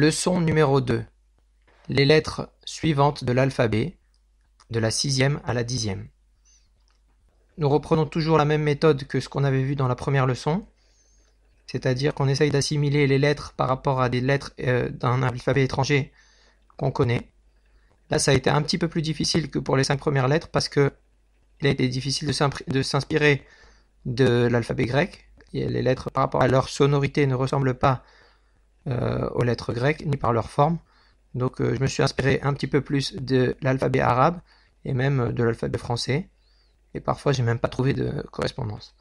Leçon numéro 2. Les lettres suivantes de l'alphabet, de la 6e à la 10e. Nous reprenons toujours la même méthode que ce qu'on avait vu dans la première leçon, c'est-à-dire qu'on essaye d'assimiler les lettres par rapport à des lettres d'un alphabet étranger qu'on connaît. Là, ça a été un petit peu plus difficile que pour les 5 premières lettres parce que il a été difficile de s'inspirer de l'alphabet grec. Et les lettres, par rapport à leur sonorité, ne ressemblent pas aux lettres grecques, ni par leur forme. Donc je me suis inspiré un petit peu plus de l'alphabet arabe et même de l'alphabet français. Et parfois, j'ai même pas trouvé de correspondance.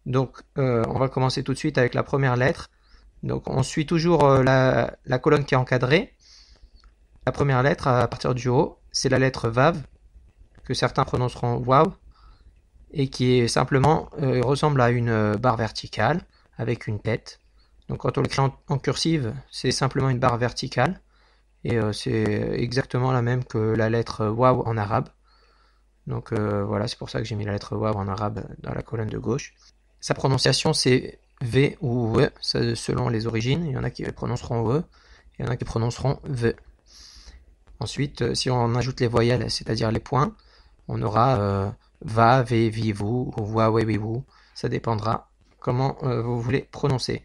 Donc on va commencer tout de suite avec la première lettre. Donc on suit toujours la colonne qui est encadrée. La première lettre, à partir du haut, c'est la lettre Vav, que certains prononceront Waw, et qui est simplement ressemble à une barre verticale avec une tête. Donc quand on l'écrit en cursive, c'est simplement une barre verticale, et c'est exactement la même que la lettre Waw en arabe. Donc voilà, c'est pour ça que j'ai mis la lettre Waw en arabe dans la colonne de gauche. Sa prononciation c'est V ou V, selon les origines. Il y en a qui prononceront V, il y en a qui prononceront V. Ensuite, si on ajoute les voyelles, c'est-à-dire les points, on aura va, ve, vi, vu, ou voix, we, vi, vous. Ça dépendra comment vous voulez prononcer.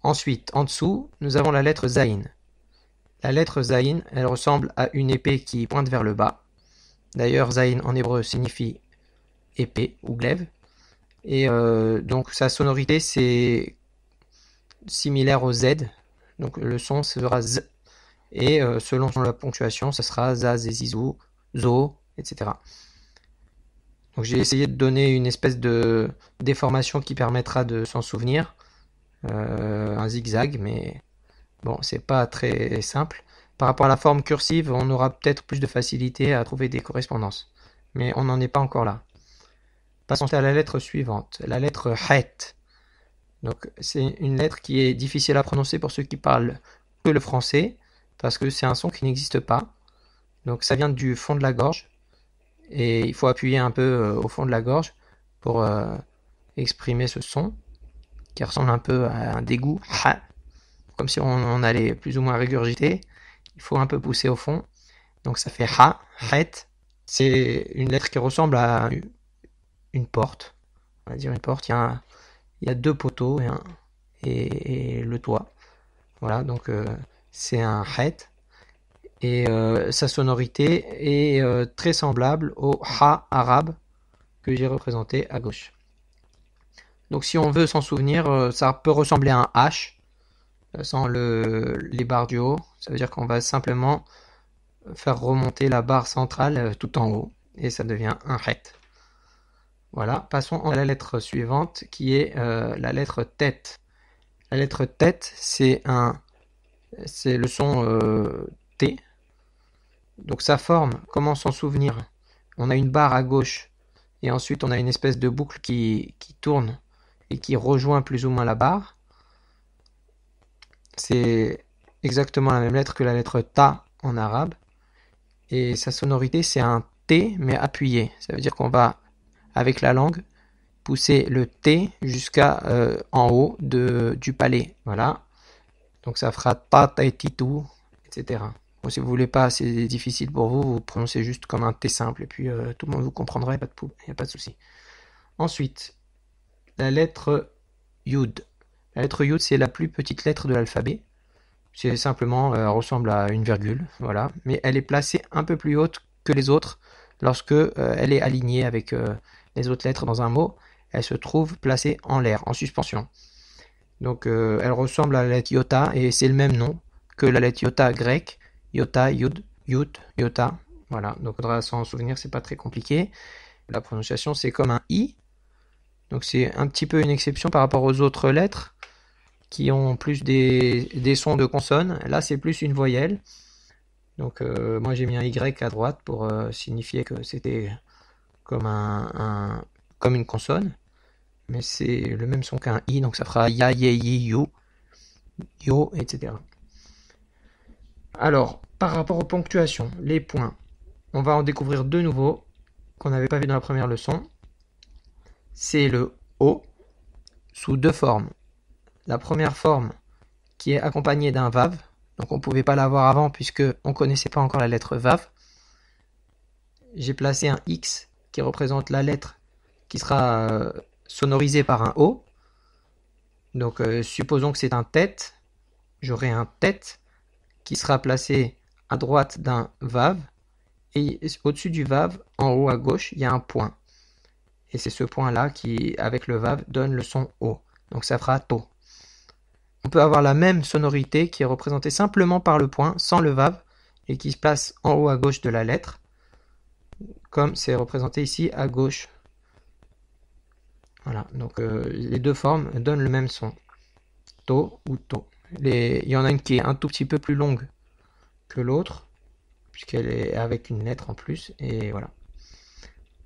Ensuite, en dessous, nous avons la lettre Zayin. La lettre Zayin, elle ressemble à une épée qui pointe vers le bas. D'ailleurs, Zayin en hébreu signifie épée ou glaive. Et donc sa sonorité, c'est similaire au Z. Donc le son sera Z. Et selon la ponctuation, ça sera za, zé, zizou, zo, etc. Donc j'ai essayé de donner une espèce de déformation qui permettra de s'en souvenir. Un zigzag, mais bon, c'est pas très simple. Par rapport à la forme cursive, on aura peut-être plus de facilité à trouver des correspondances. Mais on n'en est pas encore là. Passons à la lettre suivante, la lettre Het. Donc c'est une lettre qui est difficile à prononcer pour ceux qui parlent que le français, parce que c'est un son qui n'existe pas. Donc ça vient du fond de la gorge, et il faut appuyer un peu au fond de la gorge pour exprimer ce son, qui ressemble un peu à un dégoût, comme si on allait plus ou moins régurgiter. Il faut un peu pousser au fond, donc ça fait ha, het. C'est une lettre qui ressemble à une porte, on va dire une porte. Il y a deux poteaux et le toit. Voilà, donc c'est un het. Et sa sonorité est très semblable au ha arabe que j'ai représenté à gauche. Donc si on veut s'en souvenir, ça peut ressembler à un H sans les barres du haut. Ça veut dire qu'on va simplement faire remonter la barre centrale tout en haut et ça devient un het. Voilà, passons à la lettre suivante qui est la lettre tête. La lettre tête, c'est le son T. Donc sa forme, comment s'en souvenir? On a une barre à gauche et ensuite on a une espèce de boucle qui tourne et qui rejoint plus ou moins la barre. C'est exactement la même lettre que la lettre Ta en arabe. Et sa sonorité c'est un T mais appuyé. Ça veut dire qu'on va avec la langue pousser le T jusqu'à en haut du palais. Voilà. Donc ça fera Ta, ta, titou, etc. Bon, si vous voulez pas, c'est difficile pour vous, vous prononcez juste comme un T simple et puis tout le monde vous comprendra, il n'y a pas de souci. Ensuite, la lettre Yud. La lettre Yud, c'est la plus petite lettre de l'alphabet. C'est simplement, elle ressemble à une virgule, voilà. Mais elle est placée un peu plus haute que les autres lorsque elle est alignée avec les autres lettres dans un mot. Elle se trouve placée en l'air, en suspension. Donc elle ressemble à la lettre Iota et c'est le même nom que la lettre Iota grecque. Iota, Yud, Yut, Iota. Voilà, donc il faudra s'en souvenir, c'est pas très compliqué. La prononciation, c'est comme un I. Donc c'est un petit peu une exception par rapport aux autres lettres qui ont plus des sons de consonnes. Là, c'est plus une voyelle. Donc moi, j'ai mis un Y à droite pour signifier que c'était comme comme une consonne. Mais c'est le même son qu'un I, donc ça fera ya, ye, yi, you, yo, etc. Alors, par rapport aux ponctuations, les points, on va en découvrir deux nouveaux qu'on n'avait pas vu dans la première leçon. C'est le O sous deux formes. La première forme qui est accompagnée d'un Vav, Donc on ne pouvait pas l'avoir avant puisque on ne connaissait pas encore la lettre Vav. J'ai placé un X qui représente la lettre qui sera sonorisée par un O. Donc supposons que c'est un tête. J'aurai un tête qui sera placé à droite d'un Vav. Et au-dessus du Vav, en haut à gauche, il y a un point. Et c'est ce point-là qui, avec le Vav, donne le son O. Donc ça fera To. On peut avoir la même sonorité qui est représentée simplement par le point, sans le Vav, et qui se place en haut à gauche de la lettre, comme c'est représenté ici à gauche. Voilà, donc les deux formes donnent le même son. To ou To. Il y en a une qui est un tout petit peu plus longue que l'autre, puisqu'elle est avec une lettre en plus, et voilà.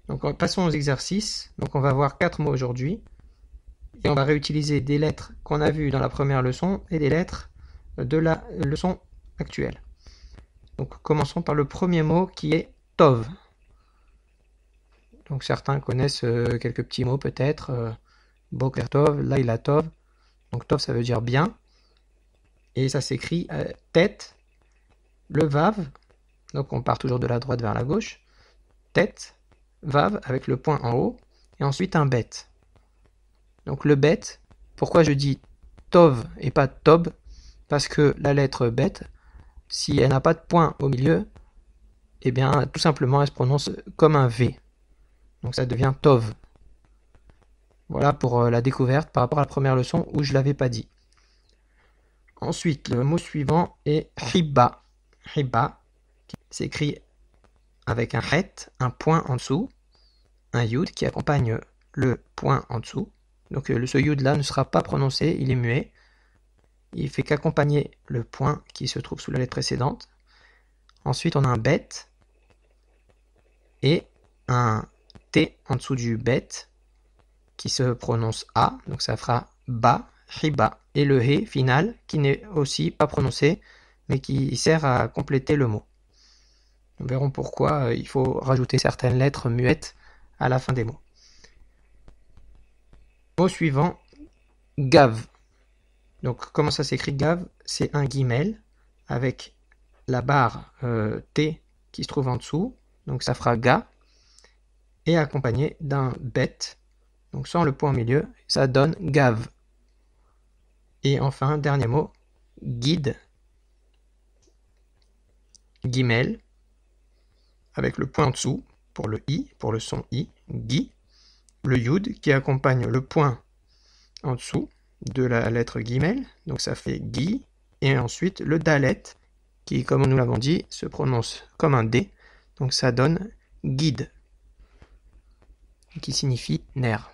Donc passons aux exercices. Donc on va voir 4 mots aujourd'hui. Et on va réutiliser des lettres qu'on a vues dans la première leçon et des lettres de la leçon actuelle. Donc commençons par le premier mot qui est Tov. Donc certains connaissent quelques petits mots peut-être. Boker Tov, Laila Tov. Donc Tov ça veut dire bien. Et ça s'écrit tête, le Vav. Donc on part toujours de la droite vers la gauche. Tête, Vav avec le point en haut. Et ensuite un bet. Donc le bet, pourquoi je dis Tov et pas Tob? Parce que la lettre bet, si elle n'a pas de point au milieu, eh bien tout simplement elle se prononce comme un V. Donc ça devient Tov. Voilà pour la découverte par rapport à la première leçon où je ne l'avais pas dit. Ensuite, le mot suivant est Hibba. Hibba, qui s'écrit avec un het, un point en dessous, un yud qui accompagne le point en dessous. Donc ce yud là ne sera pas prononcé, il est muet. Il fait qu'accompagner le point qui se trouve sous la lettre précédente. Ensuite on a un bet et un T en dessous du bet qui se prononce A, donc ça fera Ba, Hiba. Et le He final qui n'est aussi pas prononcé mais qui sert à compléter le mot. Nous verrons pourquoi il faut rajouter certaines lettres muettes à la fin des mots. Mot suivant, Gav. Donc comment ça s'écrit Gav? C'est un guimel avec la barre T qui se trouve en dessous, donc ça fera Ga, et accompagné d'un bet, donc sans le point au milieu, ça donne Gav. Et enfin, dernier mot, guide, guimel, avec le point en dessous pour le I, pour le son I, Gui, le yud qui accompagne le point en dessous de la lettre guimel, donc ça fait Gui, et ensuite le dalet, qui, comme nous l'avons dit, se prononce comme un D, donc ça donne guide, qui signifie nerf.